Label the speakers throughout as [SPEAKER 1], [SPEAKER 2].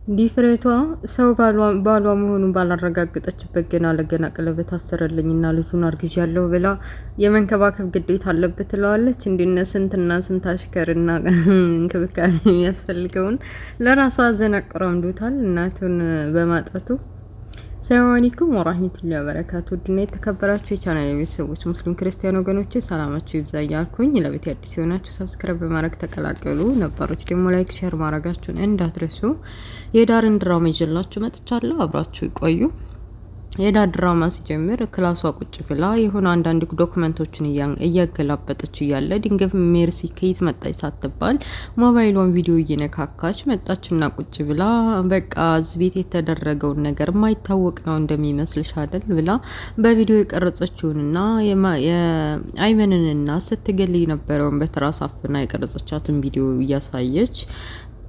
[SPEAKER 1] ዲፍሬቷ ሰው ባሏ መሆኑን ባላረጋገጠችበት ገና ለገና ቀለበት አሰረልኝና ልጁን አርግዣለሁ ብላ የመንከባከብ ግዴታ አለበት ትለዋለች። እንዲነ ስንትና ስንት አሽከርና እንክብካቤ የሚያስፈልገውን ለራሷ አዘናቅረው እንዶታል እናቱን በማጣቱ። ሰላም አለይኩም ወራህመቱላሂ ወበረካቱ። ድና የተከበራችሁ የቻናል ቤተሰቦች ሙስሊም ክርስቲያን ወገኖች ሰላማችሁ ይብዛ እያልኩኝ ለቤት አዲስ የሆናችሁ ሰብስክራይብ በማድረግ ተቀላቀሉ፣ ነባሮች ደግሞ ላይክ ሼር ማድረጋችሁን እንዳትረሱ። የዳርን ድራማ ይዤላችሁ መጥቻለሁ። አብራችሁ ይቆዩ። የዳር ድራማ ሲጀምር ክላሷ ቁጭ ብላ የሆነ አንዳንድ ዶክመንቶችን እያገላበጠች እያለ ድንገት ሜርሲ ከየት መጣች ሳትባል ሞባይሏን ቪዲዮ እየነካካች መጣችና ቁጭ ብላ በቃ እዚህ ቤት የተደረገውን ነገር የማይታወቅ ነው እንደሚመስልሽ አይደል ብላ በቪዲዮ የቀረጸችውንና የአይመንንና ስትገል የነበረውን በትራስ አፍና የቀረጸቻትን ቪዲዮ እያሳየች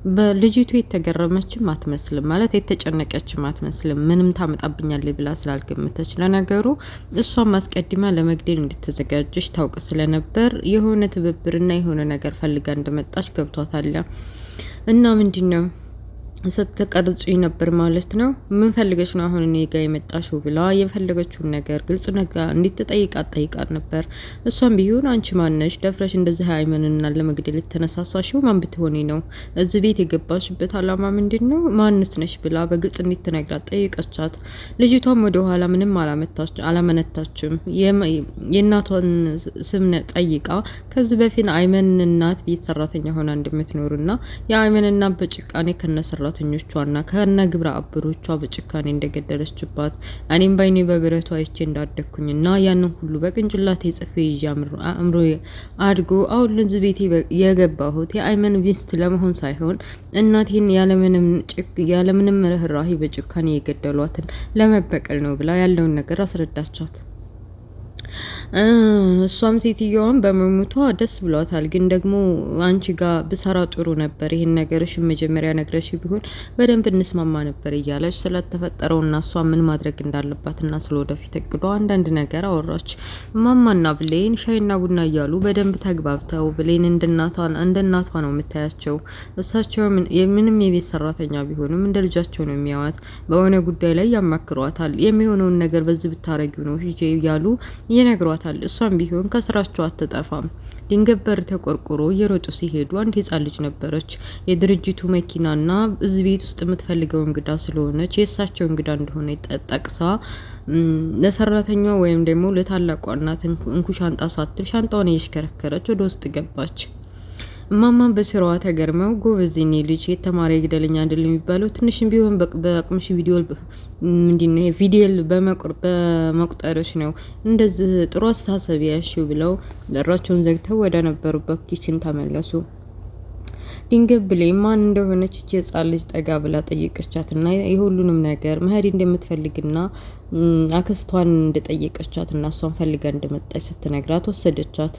[SPEAKER 1] በልጅቱ የተገረመችም አትመስልም፣ ማለት የተጨነቀችም አትመስልም። ምንም ታመጣብኛለች ብላ ስላልገመተች ለነገሩ እሷም አስቀድማ ለመግደል እንድትዘጋጀች ታውቅ ስለነበር የሆነ ትብብርና የሆነ ነገር ፈልጋ እንደመጣች ገብቷታል። እና ምንድነው ስትቀርጽ ነበር ማለት ነው። ምን ፈልገሽ ነው አሁን እኔ ጋር የመጣሽው ብላ የፈለገችውን ነገር ግልጽ ነገር እንድትጠይቃት ጠይቃት ነበር። እሷም ቢሆን አንቺ ማነሽ ደፍረሽ እንደዚህ አይመንና ለመግደል የተነሳሳሽው ማን ብትሆኔ ነው? እዚህ ቤት የገባሽበት አላማ ምንድነው? ማንስ ነሽ ብላ በግልጽ እንድትነግራት ጠይቀቻት። ልጅቷም ወደ ኋላ ምንም አላመነታችም። የእናቷን ስም ጠይቃ ከዚህ በፊት አይመን እናት ቤት ሰራተኛ ሆና እንደምትኖርና የአይመን እናት በጭቃኔ ከነሰራ ሰራተኞቿና ከነ ግብረ አበሮቿ በጭካኔ እንደገደለችባት እኔም ባይኔ በብረቷ አይቼ እንዳደኩኝና ያንን ሁሉ በቅንጭላቴ ጽፌ ይዤ አእምሮ አድጎ አሁን ለዚህ ቤቴ የገባሁት የአይመን ሚስት ለመሆን ሳይሆን እናቴን ያለምንም ርህራሄ በጭካኔ የገደሏትን ለመበቀል ነው ብላ ያለውን ነገር አስረዳቻት። እሷም ሴትዮዋን በመሞቷ ደስ ብሏታል። ግን ደግሞ አንቺ ጋር ብሰራ ጥሩ ነበር፣ ይሄን ነገርሽን መጀመሪያ ነግረሽ ቢሆን በደንብ እንስማማ ነበር እያለች ስለተፈጠረውና እሷ ምን ማድረግ እንዳለባትና ስለወደፊት እቅዷ አንዳንድ ነገር አወራች። ማማና ብሌን ሻይና ቡና እያሉ በደንብ ተግባብተው ብሌን እንደ እናቷ ነው የምታያቸው። እሳቸው ምንም የቤት ሰራተኛ ቢሆንም እንደ ልጃቸው ነው የሚያዋት። በሆነ ጉዳይ ላይ ያማክሯታል። የሚሆነውን ነገር በዚህ ብታረጊው ነው ሂጄ እያሉ ይነግሯታል። እሷም ቢሆን ከስራቸው አትጠፋም። ድንገት በር ተቆርቆሮ እየሮጡ ሲሄዱ አንድ ህጻን ልጅ ነበረች። የድርጅቱ መኪናና እዚህ ቤት ውስጥ የምትፈልገው እንግዳ ስለሆነች የእሳቸው እንግዳ እንደሆነ ጠቅሳ ለሰራተኛዋ ወይም ደግሞ ለታላቋ እናት እንኩ ሻንጣ ሳትል ሻንጣውን እየሽከረከረች ወደ ውስጥ ገባች። እማማ በስራዋ ተገርመው ጎበዝ የኔ ልጅ የተማረ ይግደለኛ አይደል የሚባለው ትንሽም ቢሆን በአቅምሽ ቪዲዮ በመቁጠርሽ ነው እንደዚህ ጥሩ አስተሳሰብ ያሽው ብለው በራቸውን ዘግተው ወደ ነበሩበት ኪችን ተመለሱ። ድንገት ብሌን ማን እንደሆነች የጻል ልጅ ጠጋ ብላ ጠየቀቻትና የሁሉንም ነገር መሄድ እንደምትፈልግና አክስቷን እንደጠየቀቻትና እሷን ፈልጋ እንደመጣች ስትነግራት ወሰደቻት።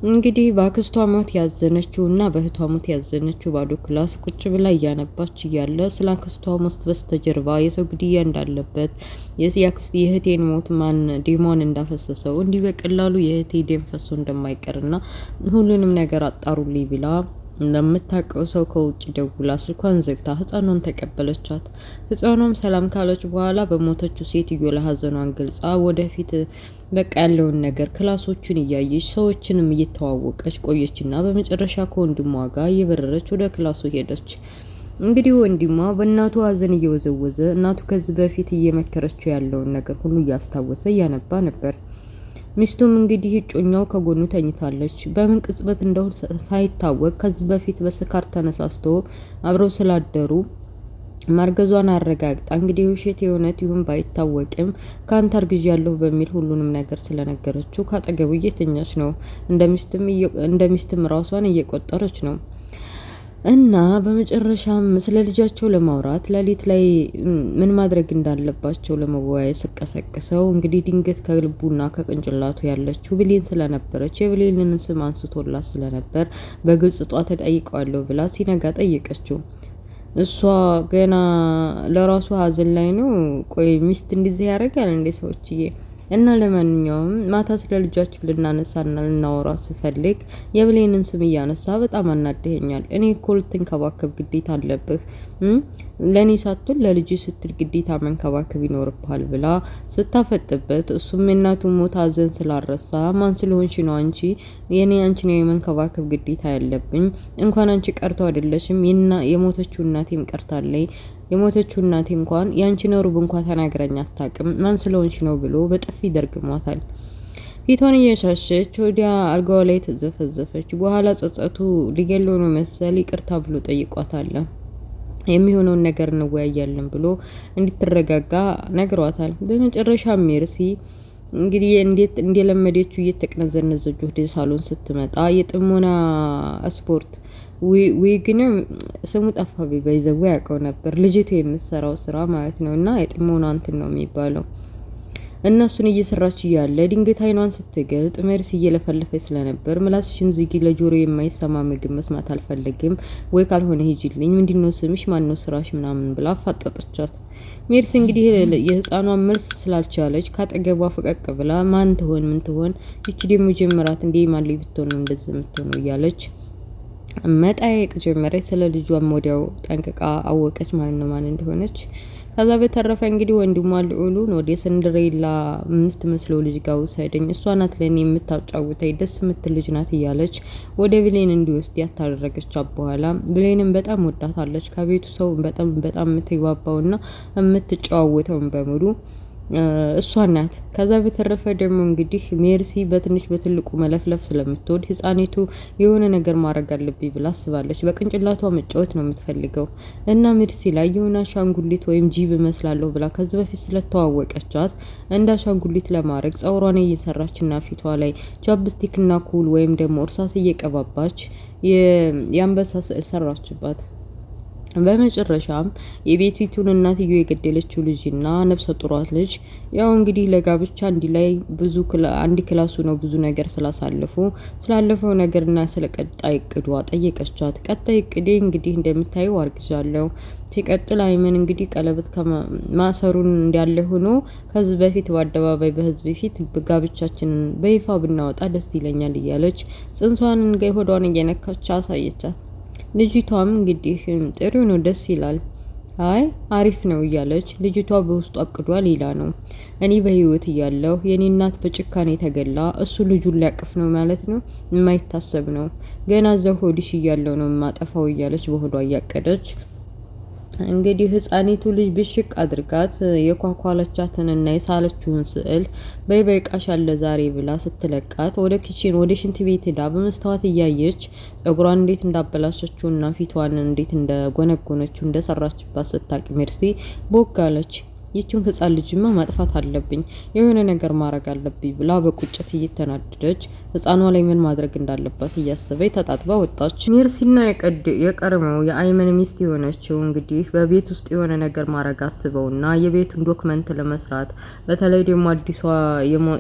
[SPEAKER 1] እንግዲህ በአክስቷ ሞት ያዘነችውና በእህቷ ሞት ያዘነችው ባዶ ክላስ ቁጭ ብላ እያነባች እያለ ስለ አክስቷ ሞት በስተጀርባ የሰው ግድያ እንዳለበት የእህቴን ሞት ማን ደሟን እንዳፈሰሰው እንዲህ በቀላሉ የእህቴ ደም ፈሶ እንደማይቀርና ሁሉንም ነገር አጣሩልኝ ብላ ለምታውቀው ሰው ከውጭ ደውላ ስልኳን ዘግታ ህፃኗን ተቀበለቻት። ህፃኗም ሰላም ካለች በኋላ በሞተችው ሴትዮ ለሀዘኗን ገልጻ ወደፊት በቃ ያለውን ነገር ክላሶቹን እያየች ሰዎችንም እየተዋወቀች ቆየችና በመጨረሻ ከወንድሟ ጋር እየበረረች ወደ ክላሱ ሄደች። እንግዲህ ወንድሟ በእናቱ ሀዘን እየወዘወዘ እናቱ ከዚህ በፊት እየመከረችው ያለውን ነገር ሁሉ እያስታወሰ እያነባ ነበር። ሚስቱም እንግዲህ እጮኛው ከጎኑ ተኝታለች። በምን ቅጽበት እንደው ሳይታወቅ ከዚህ በፊት በስካር ተነሳስቶ አብረው ስላደሩ ማርገዟን አረጋግጣ እንግዲህ ውሸት የሆነት ይሁን ባይታወቅም ካንተ አርግዣለሁ በሚል ሁሉንም ነገር ስለነገረችው ካጠገቡ እየተኛች ነው። እንደ ሚስትም ራሷን እየቆጠረች ነው። እና በመጨረሻም ስለ ልጃቸው ለማውራት ሌሊት ላይ ምን ማድረግ እንዳለባቸው ለመወያየት ስቀሰቅሰው እንግዲህ ድንገት ከልቡና ከቅንጭላቱ ያለችው ብሌን ስለነበረች የብሌንን ስም አንስቶላት ስለነበር በግልጽ ጧት ተጠይቀዋለሁ ብላ ሲነጋ ጠየቀችው። እሷ ገና ለራሱ ሀዘን ላይ ነው። ቆይ ሚስት እንደዚህ ያደርጋል እንዴ ሰዎችዬ? እና ለማንኛውም ማታ ስለ ልጃችን ልናነሳና ልናወራ ስፈልግ የብሌንን ስም እያነሳ በጣም አናደኸኛል። እኔ እኮ ልትንከባከብ ግዴታ አለብህ። ለኔ ሳትል ለልጅ ስትል ግዴታ መንከባከብ ይኖርብሃል ብላ ስታፈጥበት እሱም የእናቱ ሞት ሐዘን ስላረሳ ማን ስለሆንሽ ነው አንቺ የኔ አንቺን የመንከባከብ ግዴታ ያለብኝ? እንኳን አንቺ ቀርቶ አይደለሽም የሞተችው እናቴም ቀርታለይ። የሞተችው እናቴ እንኳን ያንቺን ሩብ እንኳን ተናግረኝ አታውቅም። ማን ስለሆንሽ ነው ብሎ በጥፊ ደርግሟታል። ፊቷን እያሻሸች ወዲያ አልጋዋ ላይ ተዘፈዘፈች። በኋላ ጸጸቱ ሊገለው ነው መሰል ይቅርታ ብሎ ጠይቋታል። የሚሆነውን ነገር እንወያያለን ብሎ እንድትረጋጋ ነግሯታል። በመጨረሻ ሜርሲ እንግዲህ እንዴት እንደለመደችው እየተቀነዘነዘች ወደ ሳሎን ስትመጣ የጥሞና ስፖርት ግን ስሙ ጠፋቢ በይዘው ያውቀው ነበር ልጅቱ የምትሰራው ስራ ማለት ነው። እና የጥሞና እንትን ነው የሚባለው። እነሱን እየሰራች እያለ ድንገት አይኗን ስትገልጥ ሜርሲ እየለፈለፈች ስለነበር ምላስሽን ዝጊ፣ ለጆሮ የማይሰማ ምግብ መስማት አልፈልግም፣ ወይ ካልሆነ ሂጂልኝ፣ ምንድነው ስምሽ፣ ማነው ስራሽ ምናምን ብላ አፋጠጠቻት። ሜርሲ እንግዲህ የህፃኗን መልስ ስላልቻለች ካጠገቧ ፈቀቅ ብላ ማን ትሆን ምን ትሆን ይቺ ደግሞ ጀመራት እንዴ ማን ላይ ብትሆን ነው እንደዚህ የምትሆነው እያለች መጠየቅ ጀመረች። ስለ ልጇም ወዲያው ጠንቅቃ አወቀች ማለት ነው ማን እንደሆነች። ከዛ በተረፈ እንግዲህ ወንድሟ ልዑሉን ወደ ሰንደሬላ የምትመስለው ልጅ ጋር ውሰደኝ፣ እሷ ናት ለኔ የምታጫውተኝ፣ ደስ የምትል ልጅ ናት እያለች ወደ ብሌን እንዲወስድ ያታደረገቻት። በኋላ ብሌንም በጣም ወዳታለች። ከቤቱ ሰው በጣም የምትግባባውና የምትጫዋወተውን በሙሉ እሷ ናት። ከዛ በተረፈ ደግሞ እንግዲህ ሜርሲ በትንሽ በትልቁ መለፍለፍ ስለምትወድ ህፃኔቱ የሆነ ነገር ማድረግ አለብኝ ብላ አስባለች። በቅንጭላቷ መጫወት ነው የምትፈልገው እና ሜርሲ ላይ የሆነ አሻንጉሊት ወይም ጂብ እመስላለሁ ብላ ከዚህ በፊት ስለተዋወቀቻት እንደ አሻንጉሊት ለማድረግ ጸጉሯን እየሰራችና ፊቷ ላይ ቻፕስቲክና ኩል ወይም ደግሞ እርሳስ እየቀባባች የአንበሳ ስዕል ሰራችባት። በመጨረሻም የቤቲቱን እናትዮ የገደለችው ልጅና ነፍሰ ጡሯት ልጅ ያው እንግዲህ ለጋብቻ አንድ ክላሱ ነው ብዙ ነገር ስላሳለፉ ስላለፈው ነገርና ስለ ቀጣይ እቅዷ ጠየቀቻት። ቀጣይ እቅዴ እንግዲህ እንደምታየው አርግዣለሁ። ሲቀጥል አይመን እንግዲህ ቀለበት ማሰሩን እንዳለ ሆኖ ከዚህ በፊት በአደባባይ በህዝብ ፊት ጋብቻችንን በይፋ ብናወጣ ደስ ይለኛል እያለች ጽንሷን ሆዷን እየነካች አሳየቻት። ልጅቷም እንግዲህ ጥሩ ነው ደስ ይላል፣ አይ አሪፍ ነው እያለች ልጅቷ በውስጡ አቅዷ ሌላ ነው። እኔ በህይወት እያለሁ የኔ እናት በጭካኔ ተገላ እሱ ልጁን ሊያቅፍ ነው ማለት ነው፣ የማይታሰብ ነው። ገና እዛው ሆድሽ እያለሁ ነው የማጠፋው እያለች በሆዷ እያቀደች እንግዲህ ህፃኒቱ ልጅ ብሽቅ አድርጋት የኳኳለቻትንና የሳለችውን ስዕል በይ ቃሻለ ዛሬ ብላ ስትለቃት ወደ ኪችን ወደ ሽንት ቤት ሄዳ በመስተዋት እያየች ጸጉሯን እንዴት እንዳበላሸችውና ፊቷን እንዴት እንደጎነጎነችው እንደሰራችባት ስታቂ ሜርሲ ቦጋለች። ይችን ህፃን ልጅማ ማጥፋት አለብኝ፣ የሆነ ነገር ማድረግ አለብኝ ብላ በቁጭት እየተናደደች ህፃኗ ላይ ምን ማድረግ እንዳለባት እያሰበች ተጣጥባ ወጣች። ሜርሲና የቀድሞው የአይመን ሚስት የሆነችው እንግዲህ በቤት ውስጥ የሆነ ነገር ማድረግ አስበውና የቤቱን ዶክመንት ለመስራት በተለይ ደግሞ አዲሷ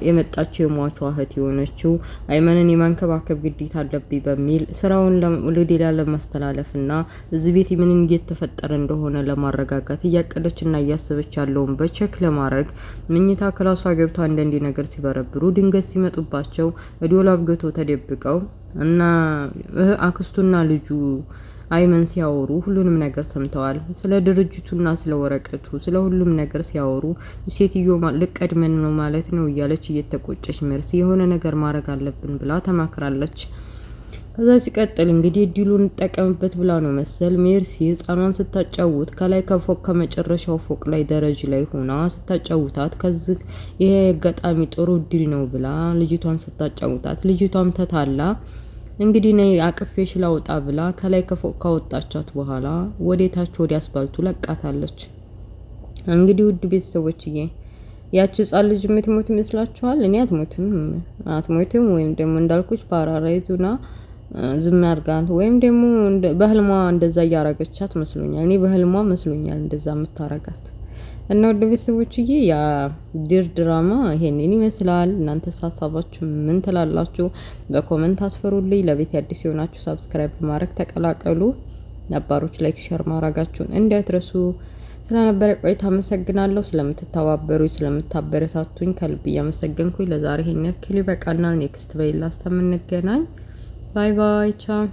[SPEAKER 1] የመጣችው የሟቿ እህት የሆነችው አይመንን የማንከባከብ ግዴታ አለብኝ በሚል ስራውን ለሌላ ለማስተላለፍና እዚህ ቤት ምን እየተፈጠረ እንደሆነ ለማረጋጋት እያቀደችና እያሰበች ያለው በቸክ ለማድረግ ምኝታ ክላሷ ገብታ አንዳንድ ነገር ሲበረብሩ ድንገት ሲመጡባቸው ዶላብ ገቶ ተደብቀው እና አክስቱና ልጁ አይመን ሲያወሩ ሁሉንም ነገር ሰምተዋል። ስለ ድርጅቱና ስለ ወረቀቱ ስለ ሁሉም ነገር ሲያወሩ ሴትዮ ልቀድመን ነው ማለት ነው እያለች እየተቆጨች ሜርሲ የሆነ ነገር ማድረግ አለብን ብላ ተማክራለች። ከዛ ሲቀጥል እንግዲህ እድሉን እንጠቀምበት ብላ ነው መሰል ሜርሲ ህፃኗን ስታጫውት ከላይ ከፎቅ ከመጨረሻው ፎቅ ላይ ደረጃ ላይ ሆና ስታጫውታት ከዚህ ይሄ አጋጣሚ ጥሩ እድል ነው ብላ ልጅቷን ስታጫውታት ልጅቷም ተታላ እንግዲህ ነይ አቅፌሽ ላውጣ ብላ ከላይ ከፎቅ ካወጣቻት በኋላ ወዴታች ወዲ አስባልቱ ለቃታለች። እንግዲህ ውድ ቤተሰቦችዬ ያቺ ህፃን ልጅ የምትሞት ይመስላችኋል? እኔ አትሞትም ወይም ደግሞ እንዳልኩሽ ፓራላይዙና ዝም ያርጋት ወይም ደግሞ በህልሟ እንደዛ እያረገቻት መስሎኛል። እኔ በህልሟ መስሎኛል እንደዛ የምታረጋት። እና ወደ ቤተሰቦችዬ ያ ድራማ ይሄንን ይመስላል። እናንተ ሀሳባችሁ ምን ትላላችሁ? በኮሜንት አስፈሩልኝ። ለቤት አዲስ የሆናችሁ ሰብስክራይብ ማድረግ ተቀላቀሉ። ነባሮች ላይክ ሸር ማድረጋችሁን እንዳትረሱ። ስለነበረ ቆይታ አመሰግናለሁ። ስለምትተባበሩ ስለምታበረታቱኝ ከልብ እያመሰገንኩኝ ለዛሬ ይሄን ያክል ይበቃናል። ኔክስት በሌላ እስከምንገናኝ ባይ ባይ ቻው።